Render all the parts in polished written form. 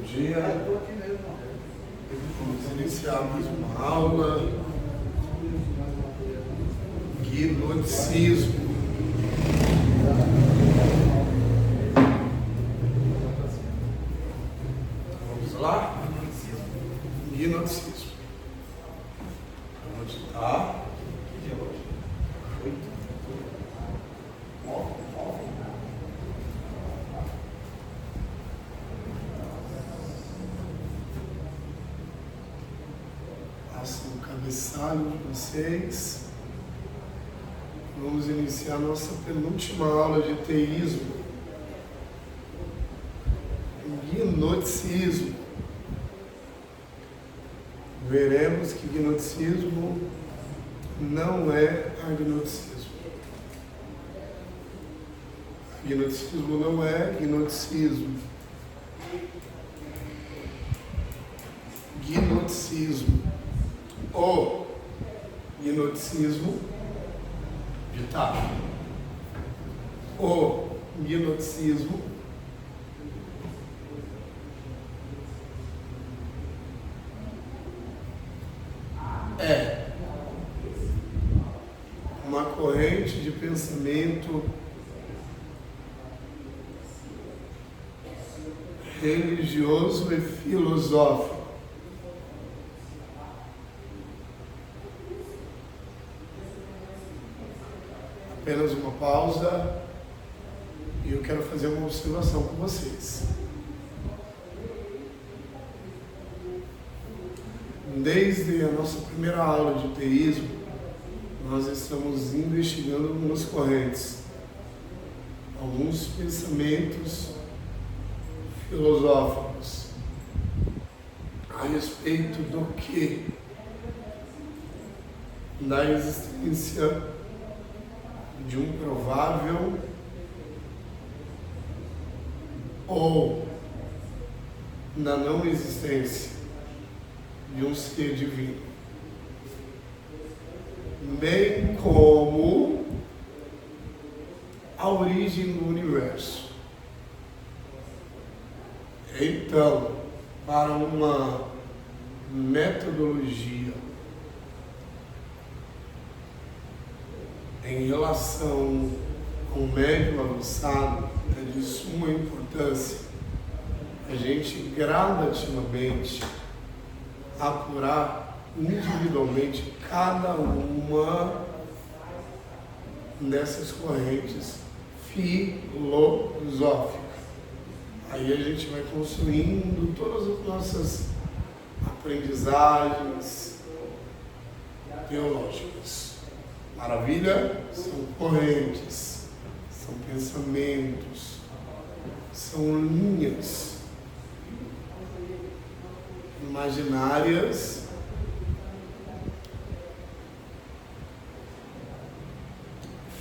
dia. Vamos iniciar mais uma aula. Gnosicismo. Vamos lá? Gnosicismo. Onde está? Passem o cabeçalho de vocês. Vamos iniciar nossa penúltima aula de teísmo. Gnosticismo. Veremos que gnosticismo não é agnosticismo. Gnosticismo não é gnosticismo. Gnosticismo. O gnosticismo, ditado. O gnosticismo é uma corrente de pensamento religioso e filosófico. Apenas uma pausa e eu quero fazer uma observação com vocês. Desde a nossa primeira aula de teísmo, nós estamos investigando algumas correntes, alguns pensamentos filosóficos a respeito do que? Da existência de um provável ou da não existência de um ser divino, bem como a origem do universo. Então, para uma metodologia em relação ao médium avançado, é de suma importância a gente gradativamente apurar individualmente cada uma dessas correntes filosóficas. Aí a gente vai construindo todas as nossas aprendizagens teológicas. Maravilha? São correntes, são pensamentos, são linhas imaginárias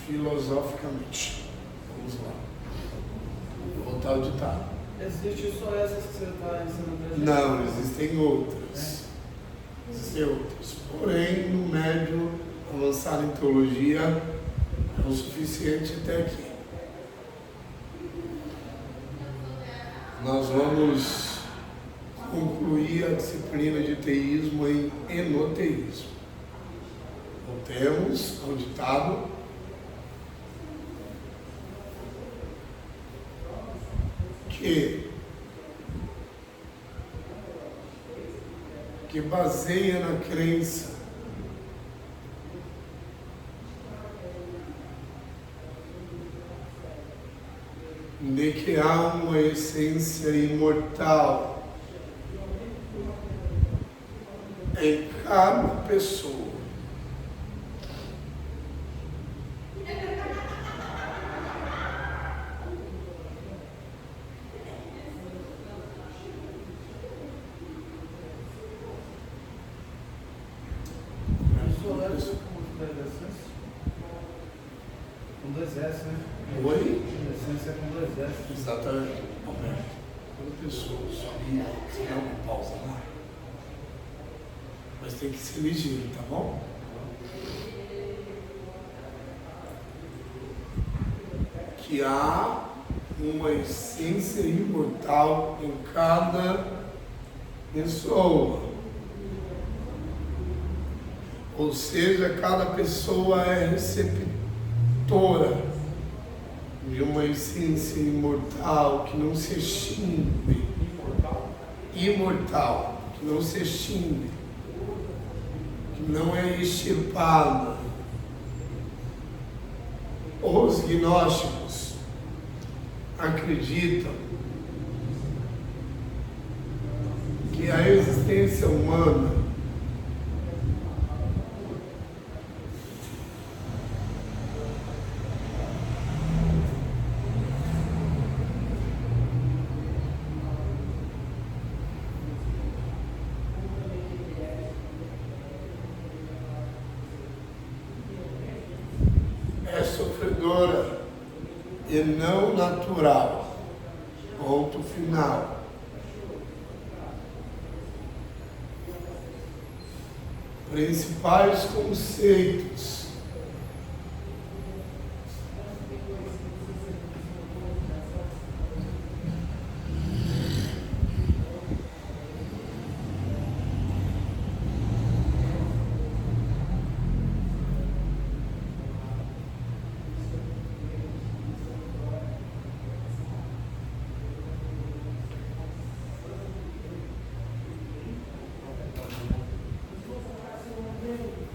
filosoficamente. Vamos lá. Vou voltar ao ditado. Existe só essas que você está ensinando pra gente? Não, existem outras. Existem outras. Porém, no médio avançado em teologia é o suficiente até aqui. Nós vamos concluir a disciplina de teísmo em enoteísmo. Voltemos ao ditado. Que baseia na crença de que há uma essência imortal em cada pessoa. Com dois S, né? Oi? Essência é com dois S. Exatamente. Cada pessoa, se der uma pausa lá. Mas tem que ser ligeiro, tá bom? Que há uma essência imortal em cada pessoa. Ou seja, cada pessoa é receptora de uma essência imortal que não se extingue. Imortal, que não se extingue, que não é extirpada. Os gnósticos acreditam que a existência humana é sofredora e não natural. Ponto final. Principais conceitos.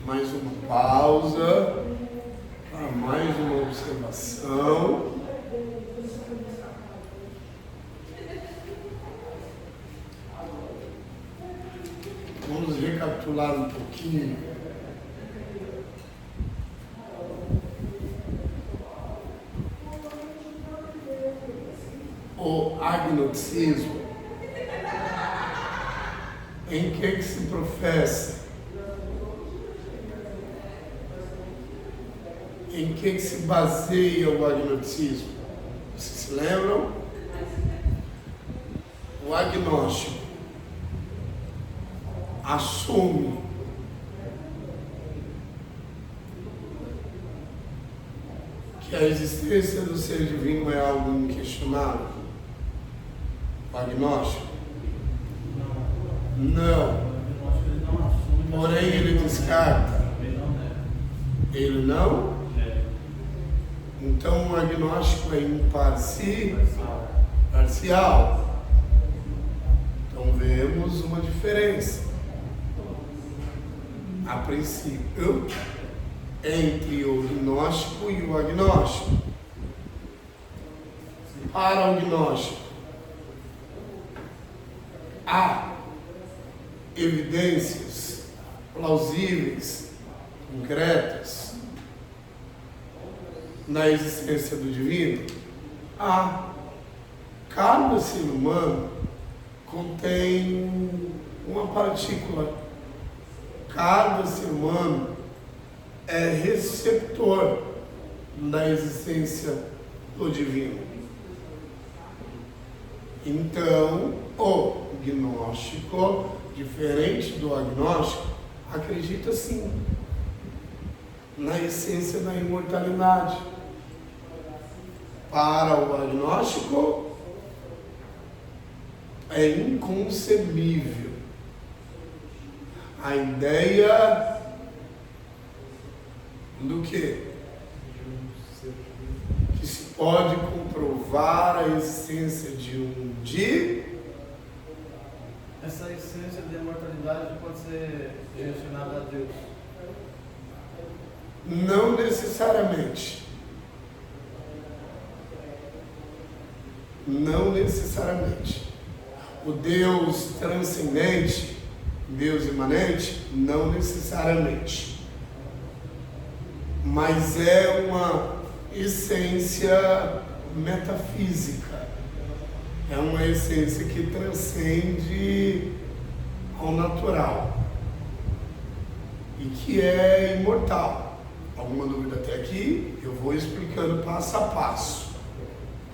Mais uma pausa para mais uma observação. Vamos recapitular um pouquinho. O agnosticismo, em que se professa? Em que se baseia o agnosticismo? Vocês se lembram? O agnóstico assume que a existência do ser divino é algo inquestionável. O agnóstico? Não. Porém, ele descarta. Ele não? Então, o agnóstico é parcial. Então, vemos uma diferença, a princípio, entre o gnóstico e o agnóstico. Para o gnóstico, há evidências plausíveis, concretas, na existência do divino. Cada ser humano contém uma partícula. Cada ser humano é receptor da existência do divino. Então, o gnóstico, diferente do agnóstico, acredita sim na essência da imortalidade. Para o agnóstico, é inconcebível a ideia do quê? Que se pode comprovar a existência de um Essa essência da imortalidade pode ser direcionada a Deus? Não necessariamente. Não necessariamente. O Deus transcendente, Deus imanente, não necessariamente. Mas é uma essência metafísica. É uma essência que transcende ao natural e que é imortal. Alguma dúvida até aqui? Eu vou explicando passo a passo.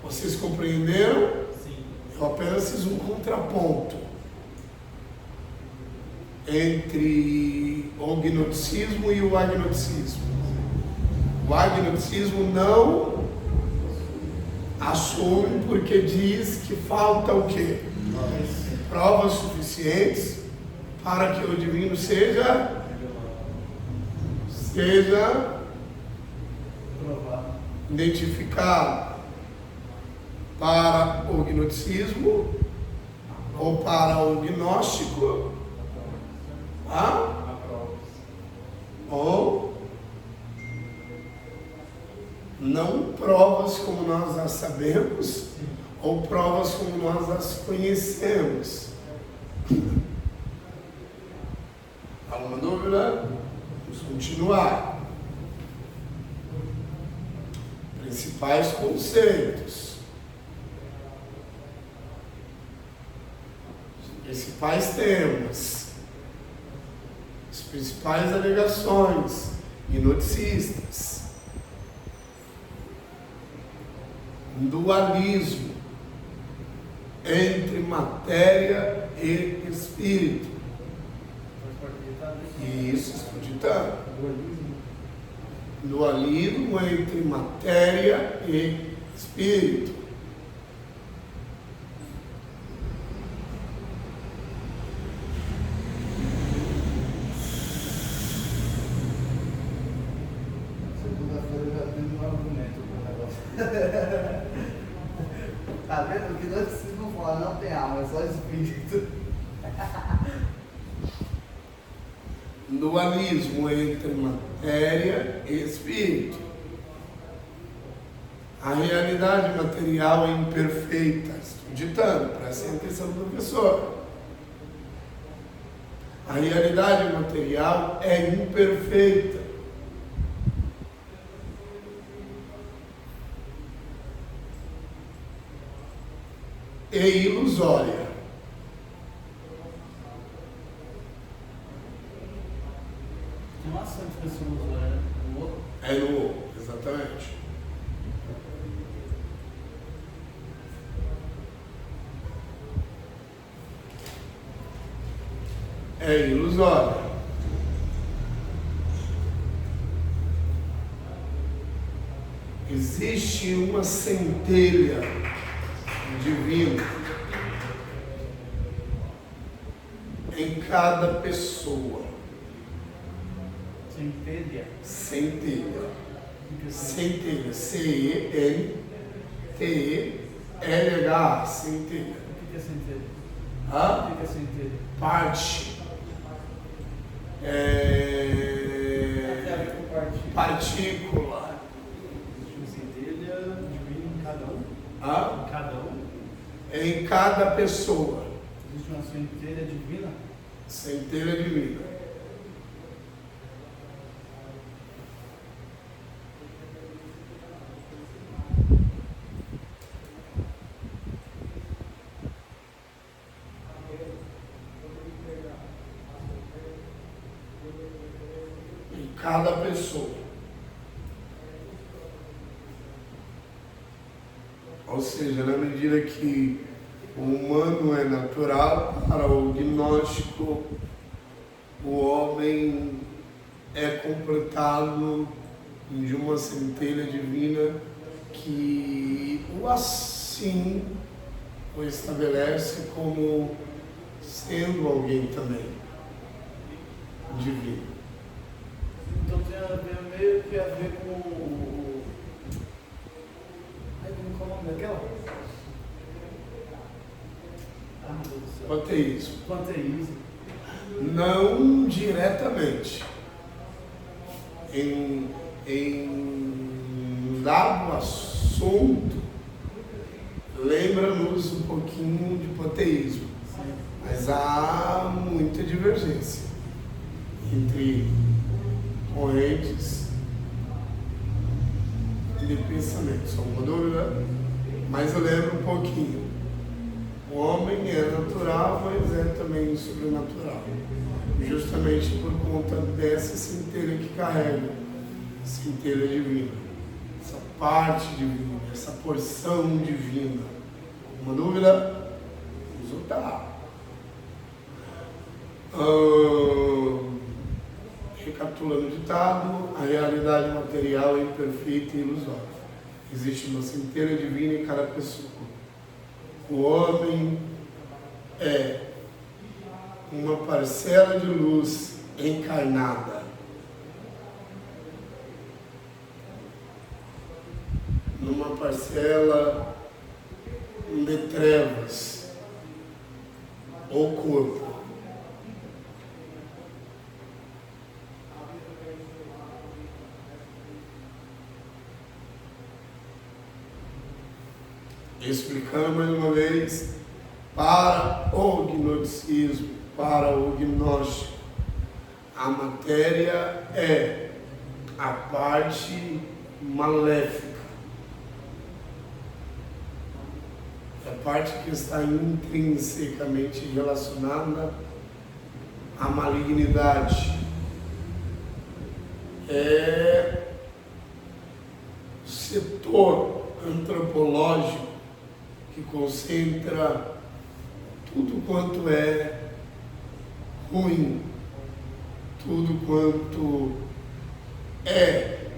Vocês compreenderam? Sim. Eu apenas fiz um contraponto entre o gnosticismo e o agnosticismo. O agnosticismo não Assume porque diz que falta o quê? Provas suficientes para que o divino seja identificado para o gnosticismo ou para o gnóstico, ou não provas como nós as sabemos, ou provas como nós as conhecemos. Alguma dúvida? Vamos continuar. Principais conceitos. Os principais temas. As principais alegações gnosticistas. Um dualismo entre matéria e espírito. Isso, estou ditando. Dualismo entre matéria e espírito. Segunda-feira eu já tenho um argumento pro negócio. Tá vendo? Que nós precisamos falar, não tem alma, é só espírito. Dualismo entre matéria e espírito. A realidade material é imperfeita. Estou ditando, prestem atenção, professor. A realidade material é imperfeita. E ilusória. Tem uma ação de pessoas, né? No outro. É no outro, exatamente. É ilusória. Existe uma centelha divina em cada pessoa. Centelha. Centelha. Centelha. C-E-N-T-E-L-H. Centelha. O que é centelha? A O que é centelha? parte. Tem a ver com Partícula. Existe uma centelha divina em cada um? A Em cada um? em cada pessoa. Existe uma centelha divina? Centelha divina. Em cada pessoa. Ou seja, na medida que o humano é natural, para o gnóstico, o homem é completado de uma centelha divina que o assim o estabelece como sendo alguém também divino. Então tem a ver, meio que a ver com o. Ai, como é o nome daquela? Ah, meu Deus do céu. Panteísmo. Panteísmo. Não diretamente. Em dado assunto, lembra-nos um pouquinho de panteísmo. Sim. Mas há muita divergência entre correntes de pensamento. Só uma dúvida, mas eu lembro um pouquinho. O homem é natural, mas é também sobrenatural. Justamente por conta dessa centelha que carrega, centelha divina. Essa parte divina, essa porção divina. Uma dúvida? Vamos voltar. Recapitulando o ditado, a realidade material é imperfeita e ilusória. Existe uma centelha divina em cada pessoa. O homem é uma parcela de luz encarnada. Numa parcela de trevas ou corpo. Explicando mais uma vez, para o gnosticismo, para o gnóstico, a matéria é a parte maléfica, é a parte que está intrinsecamente relacionada à malignidade, é o setor antropológico que concentra tudo quanto é ruim, tudo quanto é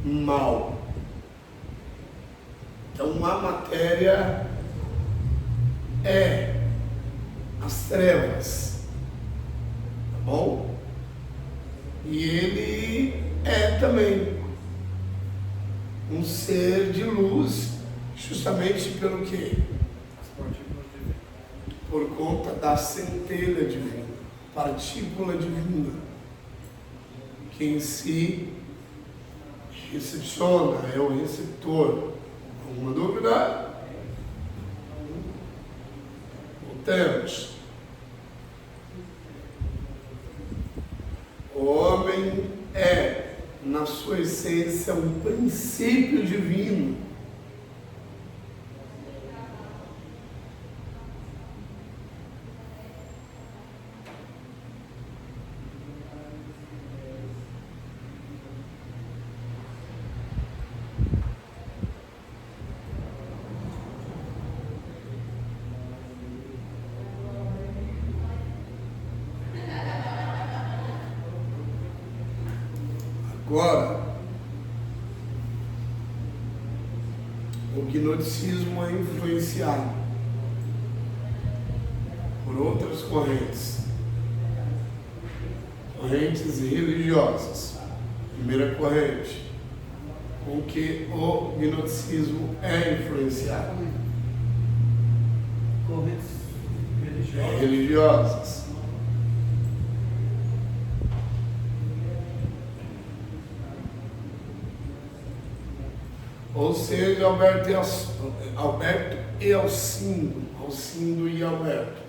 mal. Então a matéria é as trevas, tá bom? E ele é também um ser de luz, justamente pelo quê? Por conta da centelha divina, partícula divina, que em si recepciona, é o receptor. Alguma dúvida? Voltemos. O homem é, na sua essência, um princípio divino. Agora, o gnosticismo é influenciado por outras correntes religiosas. Primeira corrente, com que o gnosticismo é influenciado. Correntes religiosas. Ou seja, Alberto e Alcindo e Alberto.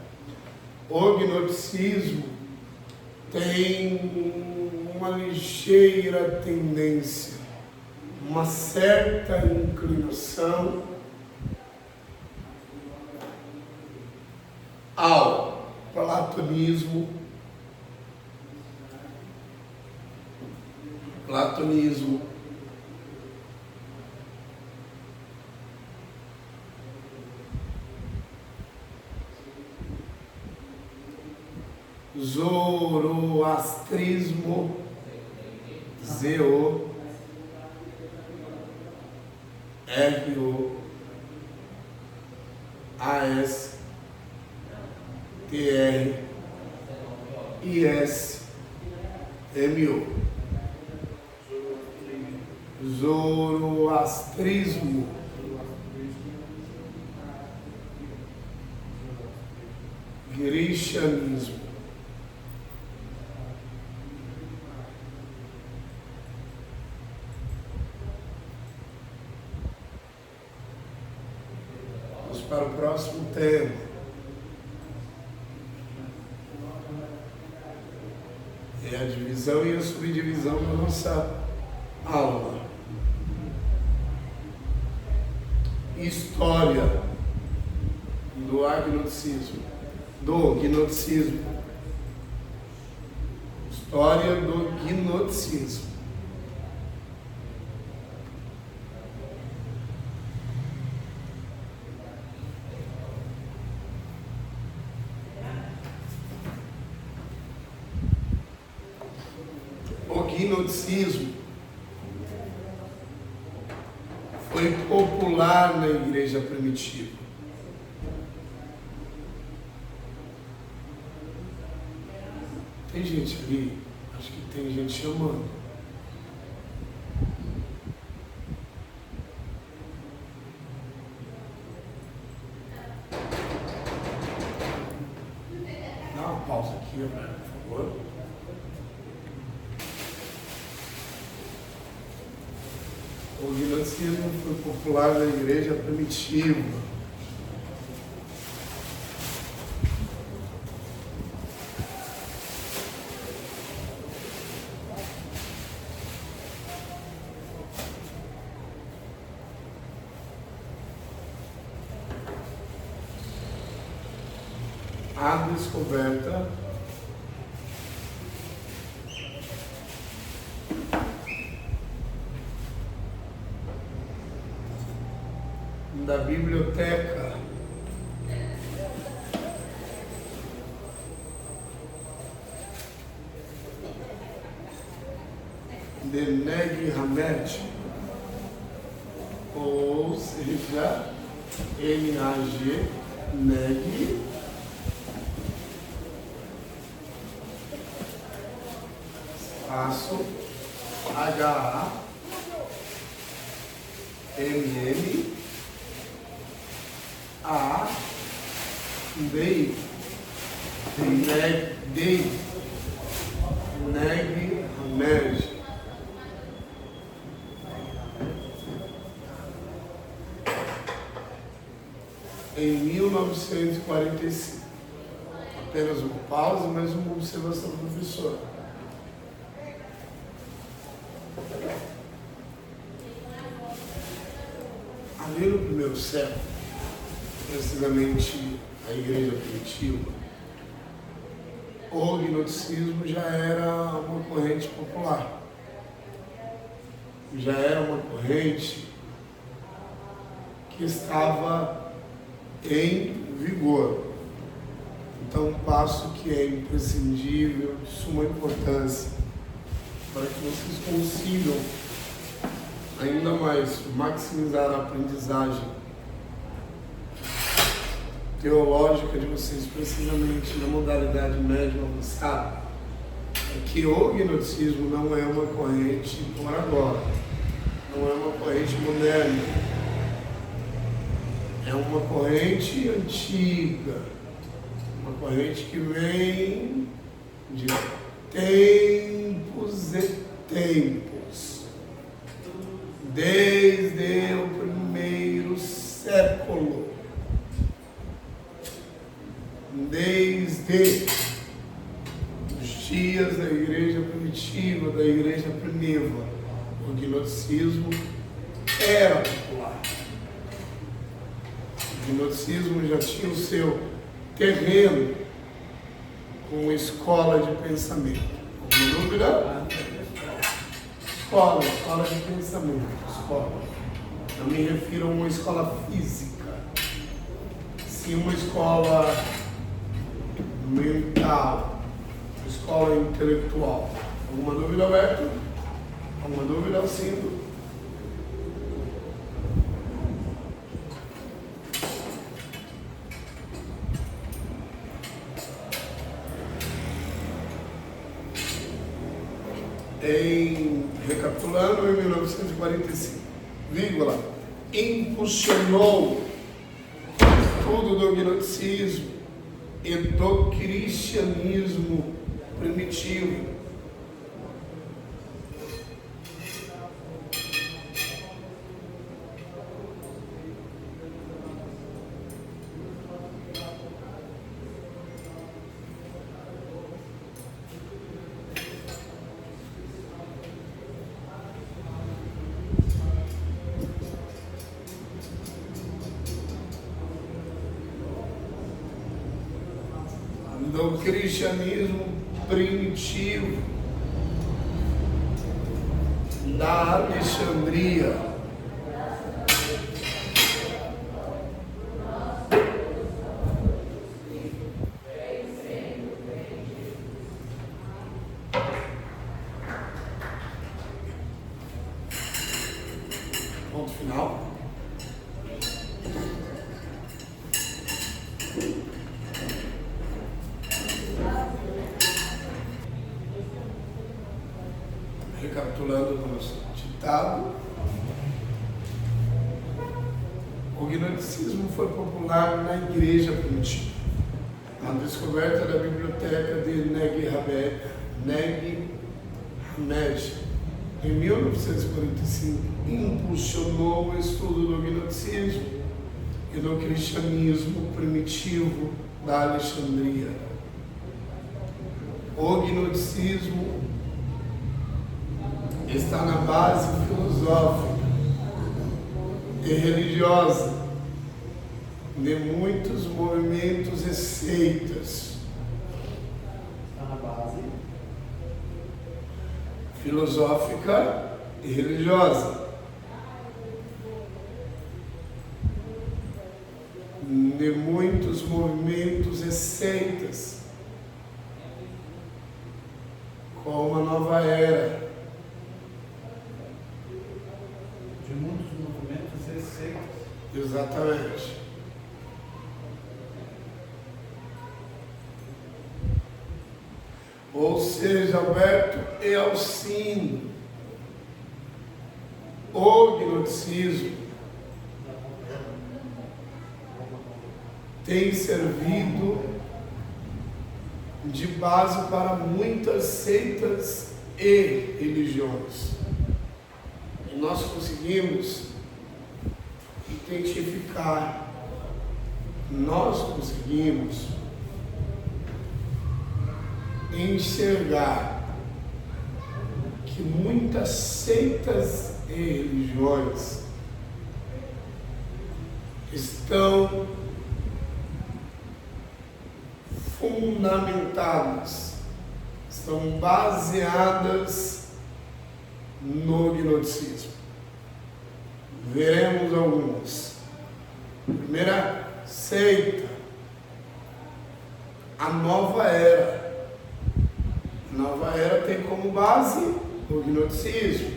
O gnosticismo tem uma ligeira tendência, uma certa inclinação ao platonismo. Zoroastrismo, Zoroastrismo. Zoroastrismo. Cristianismo. Vamos para o próximo tema. É a divisão e a subdivisão da nossa aula. História do agnosticismo, do gnosticismo. História do gnosticismo. O gnosticismo foi foi popular na igreja primitiva. Tem gente ali? Acho que tem gente chamando. Dá uma pausa aqui, por favor. O gnosticismo foi popular na igreja primitiva. A descoberta da biblioteca de Nag Hammadi, ou seja, N-A-G, Nag, espaço, H-A-M-M, A-D-I, Nag Hammadi. Em 1945. Apenas uma pausa, mas uma observação do professor. Ali no primeiro século, precisamente a igreja primitiva, o gnosticismo já era uma corrente popular. Já era uma corrente que estava em vigor. Então, um passo que é imprescindível, de suma importância, para que vocês consigam ainda mais maximizar a aprendizagem teológica de vocês, precisamente na modalidade média avançada, é que o gnosticismo não é uma corrente por agora, não é uma corrente moderna, é uma corrente antiga, uma corrente que vem de tempos e tempos, desde o primeiro século, desde os dias da igreja primitiva, da igreja primitiva, o gnosticismo era popular. O gnosticismo já tinha o seu terreno com escola de pensamento. Alguma dúvida? Escola de pensamento, escola. Não me refiro a uma escola física, sim uma escola mental, uma escola intelectual. Alguma dúvida, Alberto? Alguma dúvida, Alcindo? Recapitulando, em 1945, impulsionou tudo do gnosticismo e do cristianismo primitivo. Do cristianismo primitivo, da Alexandria, ponto final. recapitulando o nosso ditado, o gnosticismo foi popular na igreja primitiva. A descoberta da biblioteca de Nag Hammadi, em 1945, impulsionou o estudo do gnosticismo e do cristianismo primitivo da Alexandria. O gnosticismo está na base filosófica e religiosa de muitos movimentos e seitas. Está na base Filosófica e religiosa de muitos movimentos e seitas, como a nova era, de muitos movimentos e seitas. exatamente. Ou seja, Alberto e Alcino, o gnosticismo tem servido de base para muitas seitas e religiões. E nós conseguimos identificar, nós conseguimos enxergar que muitas seitas e religiões estão fundamentadas, estão baseadas no gnosticismo. Veremos algumas. Primeira seita, a nova era. A nova era tem como base o gnosticismo.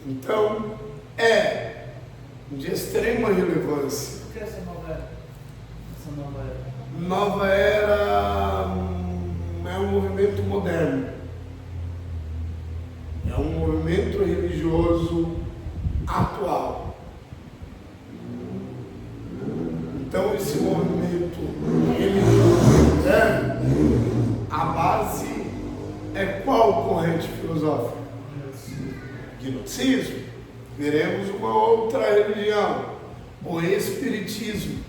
Então, é de extrema relevância. O que é essa nova era? Essa nova era? Nova era é um movimento moderno. É um movimento religioso atual. Então, esse movimento religioso moderno, a base é qual corrente filosófica? Gnosticismo. Veremos uma outra religião, o Espiritismo.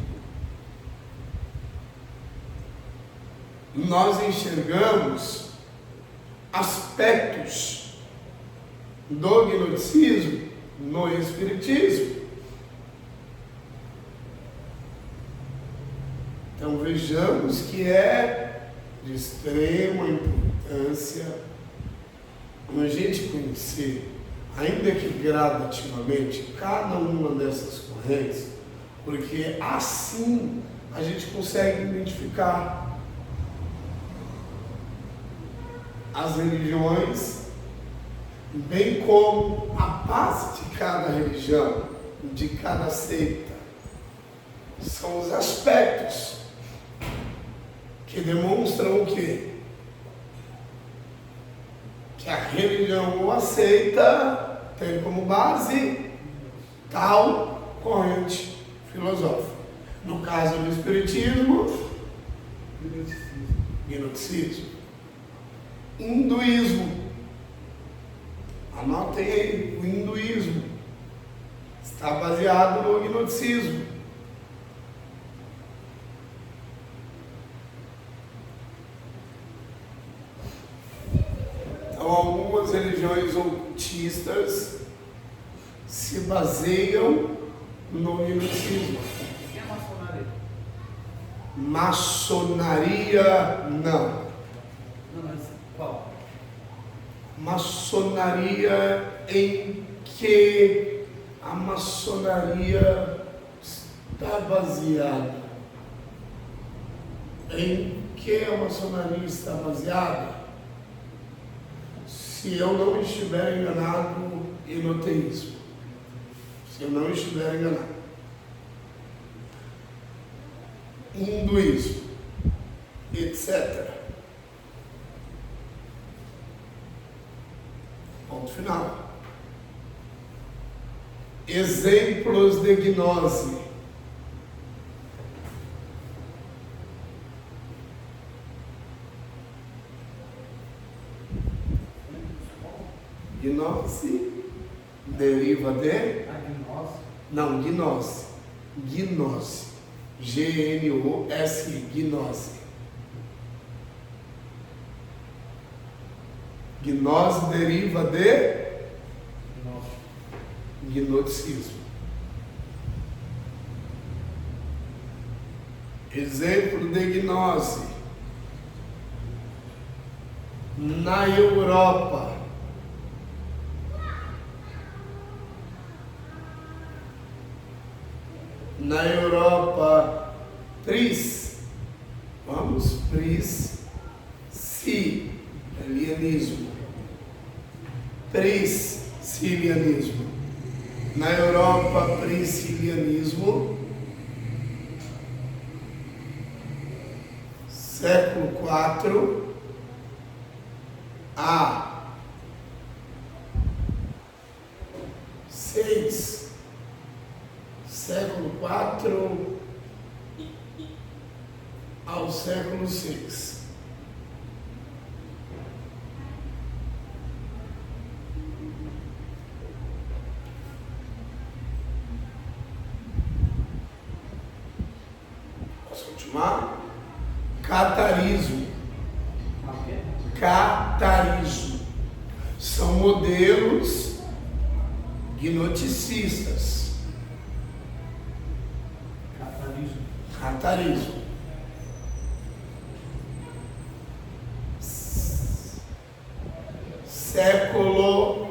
Nós enxergamos aspectos do gnosticismo no Espiritismo. Então vejamos que é de extrema importância a gente conhecer, ainda que gradativamente, cada uma dessas correntes, porque assim a gente consegue identificar as religiões, bem como a base de cada religião, de cada seita. São os aspectos que demonstram o quê? Que a religião ou a seita tem como base tal corrente filosófica. No caso do Espiritismo, gnosticismo. Hinduísmo. Anotem aí, o hinduísmo está baseado no gnosticismo. Então, algumas religiões ocultistas se baseiam no gnosticismo. E a maçonaria? Maçonaria, não. Não, mas qual? Maçonaria em que a maçonaria está baseada? Em que a maçonaria está baseada? Se eu não estiver enganado, enoteísmo. Se eu não estiver enganado. Hinduísmo, etc. final. Exemplos de gnose. Gnose deriva de... Não, gnose. Gnose. G-N-O-S-I. Gnose. Gnose deriva de... Gnosticismo. Exemplo de gnose. Na Europa. Na Europa, priscilianismo. Priscilianismo. Na Europa, priscilianismo. Século IV a 6. Século IV ao século VI. Posso continuar? Catarismo. Catarismo. São modelos gnosticistas. Catarismo. Século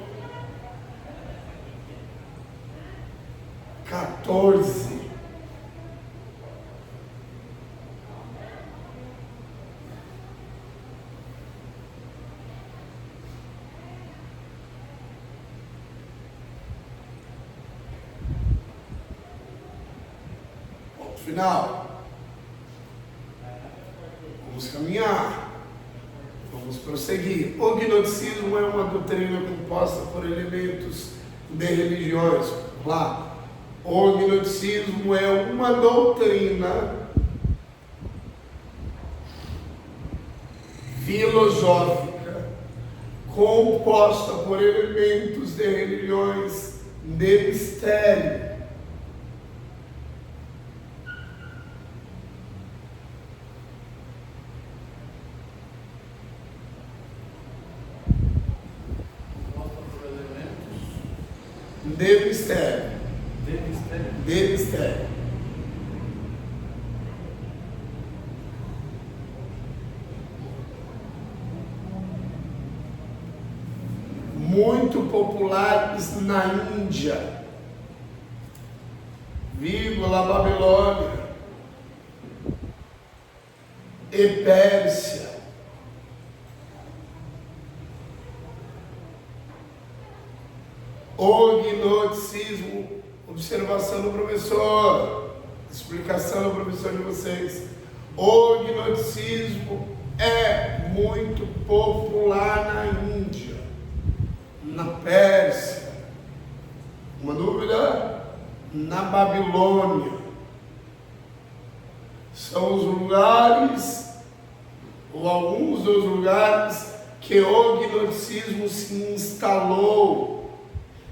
XIV. Ponto final. Vamos caminhar, vamos prosseguir. O gnosticismo é uma doutrina composta por elementos de religiões. Vamos lá. O gnosticismo é uma doutrina filosófica composta por elementos de religiões de mistério. De mistério. De mistério. Muito populares na Índia, vírgula, Babilônia e Pérsia. O gnosticismo, observação do professor, explicação do professor de vocês. O gnosticismo é muito popular na Índia, na Pérsia, uma dúvida? Na Babilônia. São os lugares, ou alguns dos lugares, que o gnosticismo se instalou.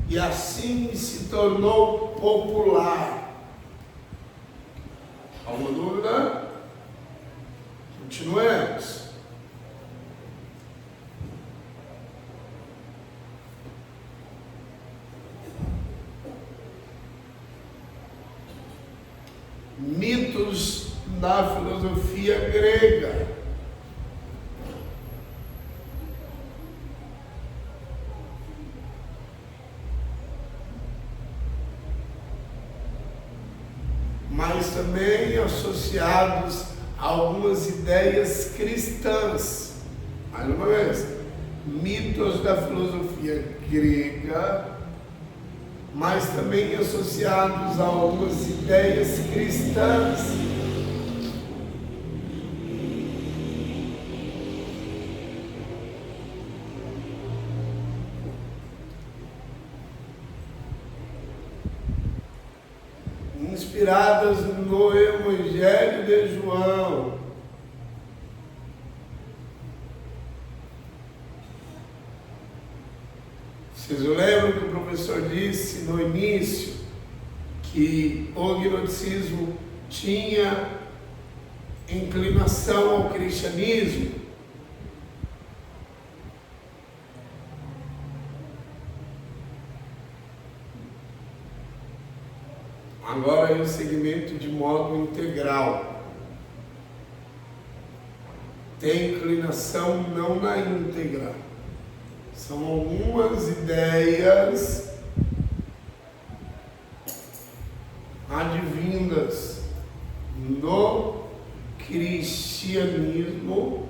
E assim se tornou popular. Alguma dúvida? Continuemos. Mitos da filosofia grega. Mas também associados a algumas ideias cristãs. Mais uma vez, mitos da filosofia grega, mas também associados a algumas ideias cristãs. inspiradas no Evangelho de João. Vocês lembram que o professor disse no início que o gnosticismo tinha inclinação ao cristianismo? Agora é o segmento de modo integral. Tem inclinação não na íntegra. São algumas ideias advindas no cristianismo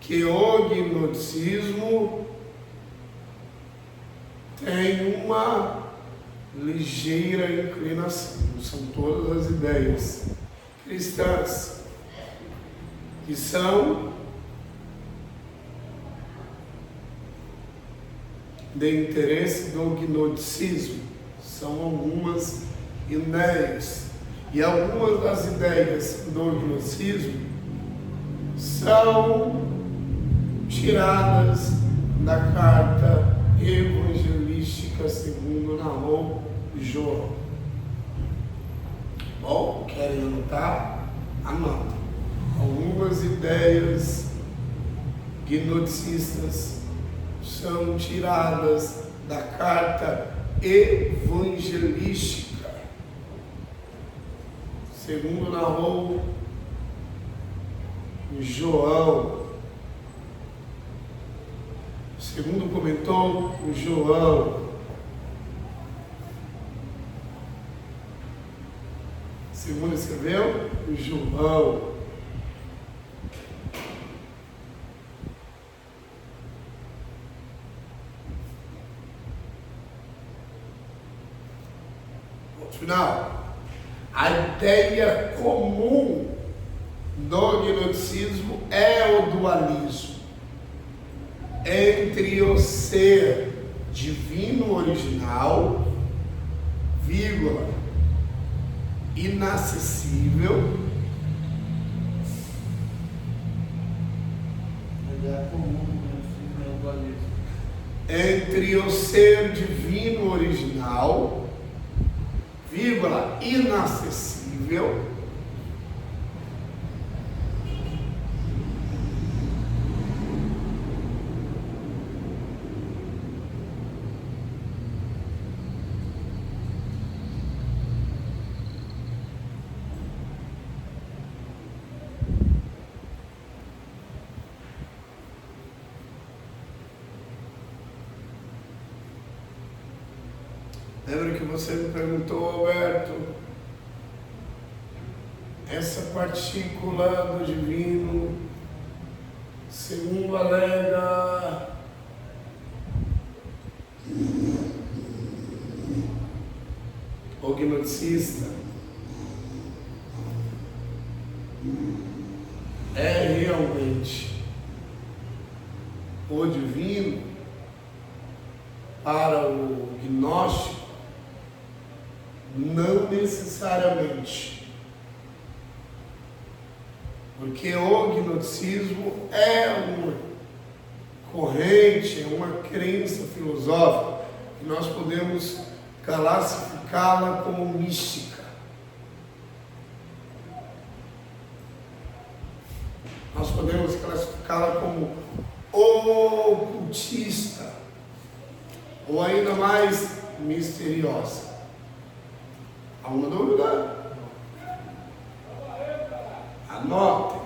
que o gnosticismo tem uma ligeira inclinação. São todas as ideias cristãs que são de interesse do gnosticismo. São algumas ideias, e algumas das ideias do gnosticismo são tiradas da carta evangelística segundo narrou João. Bom, querem anotar? Anota. Algumas ideias gnosticistas são tiradas da carta evangelística segundo narrou João. Segundo comentou João. Segundo escreveu João. Final, a ideia comum do gnosticismo é o dualismo entre o ser divino original, vírgula, inacessível, A ideia comum do gnosticismo é o dualismo. entre o ser divino original, vírgula, inacessível, lembra que você me perguntou, Alberto, essa partícula do divino, segundo alega o gnoticista, é realmente o divino para o gnóstico? Não necessariamente, porque o gnosticismo é uma corrente, é uma crença filosófica que nós podemos classificá-la como mística. Nós podemos classificá-la como ocultista, ou ainda mais misteriosa. Alguma dúvida? Anotem.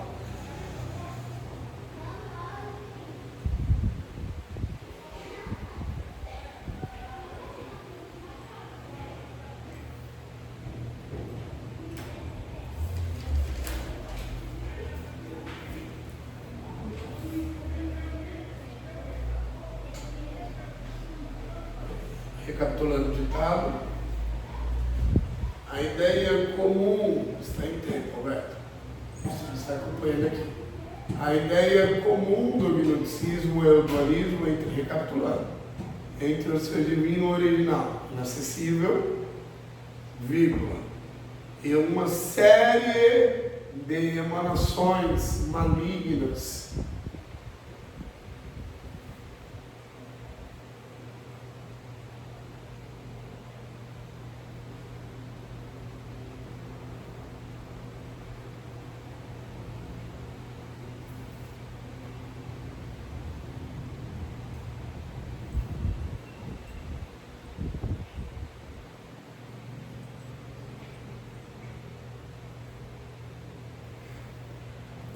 Recapitulando o ditado. A ideia comum, está em tempo, Alberto, você está acompanhando aqui. A ideia comum do gnosticismo é o dualismo recapitulando, entre o seu divino original, inacessível, vírgula, e uma série de emanações malignas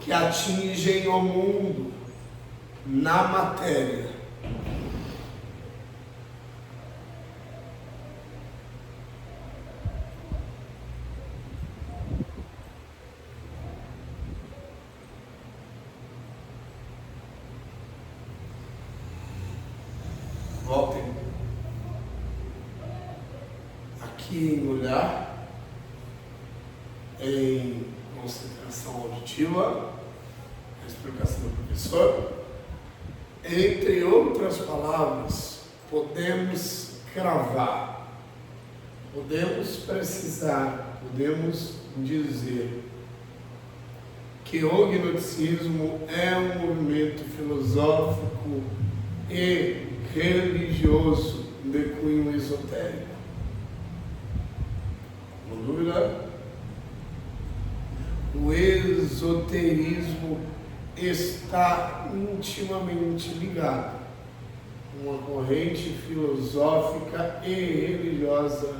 que atingem o mundo na matéria. Voltem aqui em olhar, em concentração auditiva, a explicação do professor. Entre outras palavras, podemos cravar, podemos precisar, podemos dizer que o gnosticismo é um movimento filosófico e religioso de cunho esotérico. Não dúvida? O esoterismo está intimamente ligado a uma corrente filosófica e religiosa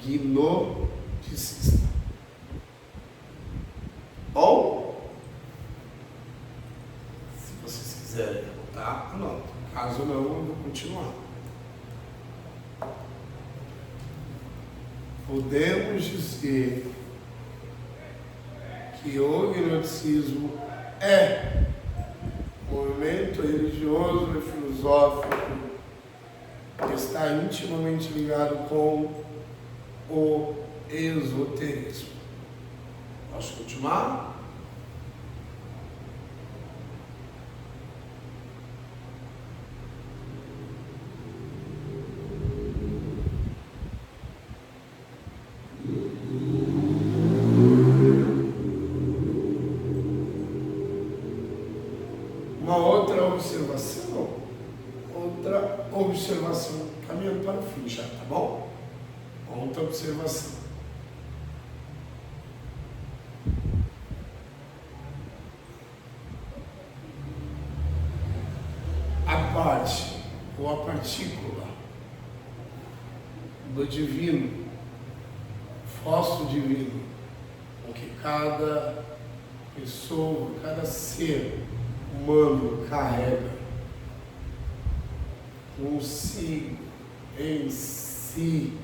gnosticista. Ou, se vocês quiserem anotar, anota. Caso não, eu vou continuar. Podemos dizer que o gnosticismo é um movimento religioso e filosófico que está intimamente ligado com o esoterismo. Posso continuar? Uma outra observação, caminhando para o fim já, tá bom? Outra observação. A parte ou a partícula do divino, fósforo divino, com que cada pessoa, cada ser humano carrega consigo, em si,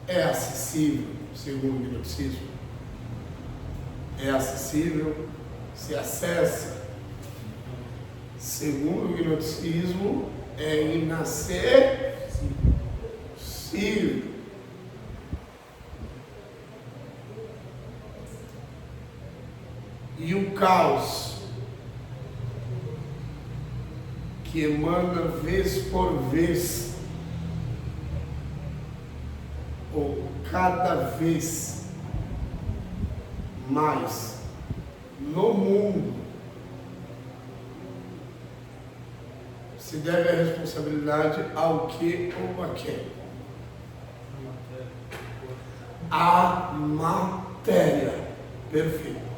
é acessível, segundo o gnosticismo. É acessível, se acessa. Segundo o gnosticismo, é inacessível. E o caos que emana vez por vez, ou cada vez mais no mundo, se deve a responsabilidade ao que ou a quem? A matéria. Perfeito.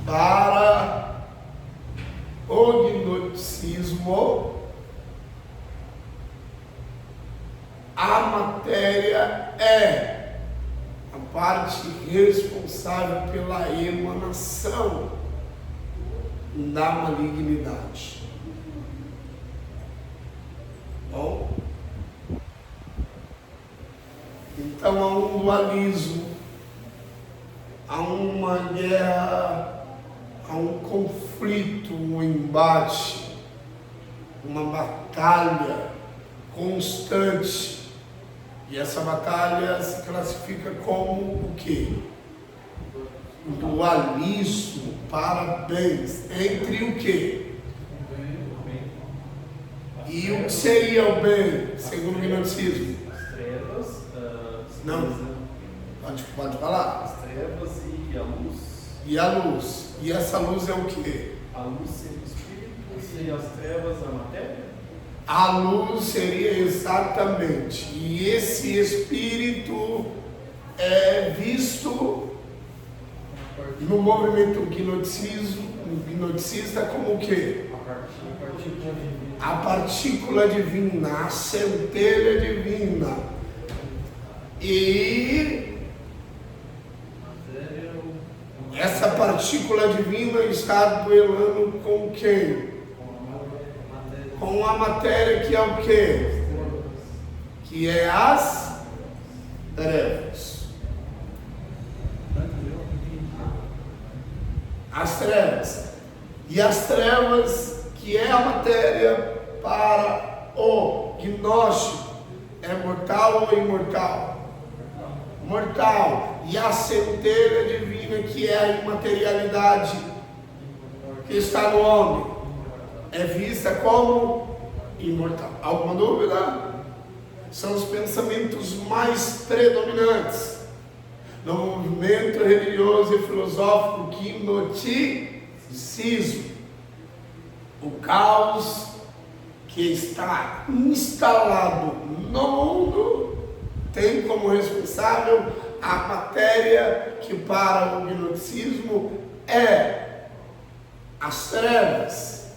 Para o gnosticismo, a matéria é a parte responsável pela emanação da malignidade. Bom, então há um dualismo, há uma guerra, há um conflito, um embate, uma batalha constante. E essa batalha se classifica como o quê? Dualismo, parabéns, entre o quê? E o que seria o bem, segundo o gnosticismo? As trevas, Não. Pode falar. As trevas e a luz. E a luz. E essa luz é o quê? A luz seria o espírito e as trevas a matéria? A luz seria exatamente. E esse espírito é visto no movimento gnoticista como o quê? A partícula divina, a centelha divina. E essa partícula divina está duelando com quem? Com a matéria, que é o quê? Que é as trevas. As trevas. E as trevas, que é a matéria para o gnóstico, é mortal ou imortal? Mortal. E a centelha divina, que é a imaterialidade que está no homem, é vista como imortal. Alguma dúvida? São os pensamentos mais predominantes no movimento religioso e filosófico gnosticismo. O caos que está instalado no mundo tem como responsável a matéria, que para o gnosticismo é as trevas.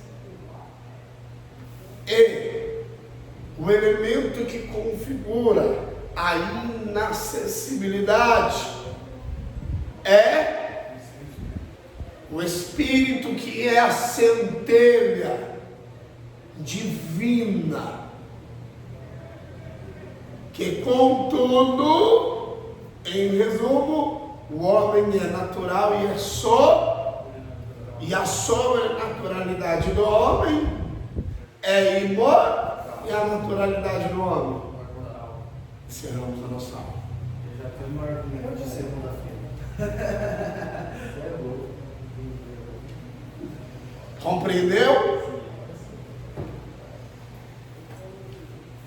E o elemento que configura a inacessibilidade é o espírito, que é a centelha divina, que contudo, em resumo, o homem é natural e a sobrenaturalidade do homem é imortal, e a naturalidade do homem? Encerramos a nossa aula. Já tem um argumento de segunda-feira. Compreendeu?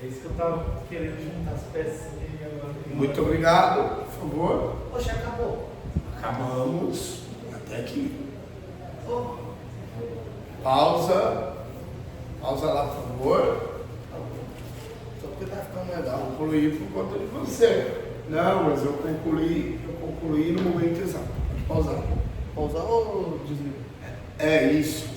É isso que eu estava querendo juntar as peças. Muito obrigado, por favor. Poxa, acabou. Acabamos até aqui. Oh. Pausa lá, por favor. Só porque tá ficando legal. Concluí por conta de você. Não, mas eu concluí no momento exato. Pode pausar. Pausar ou desligar? É isso.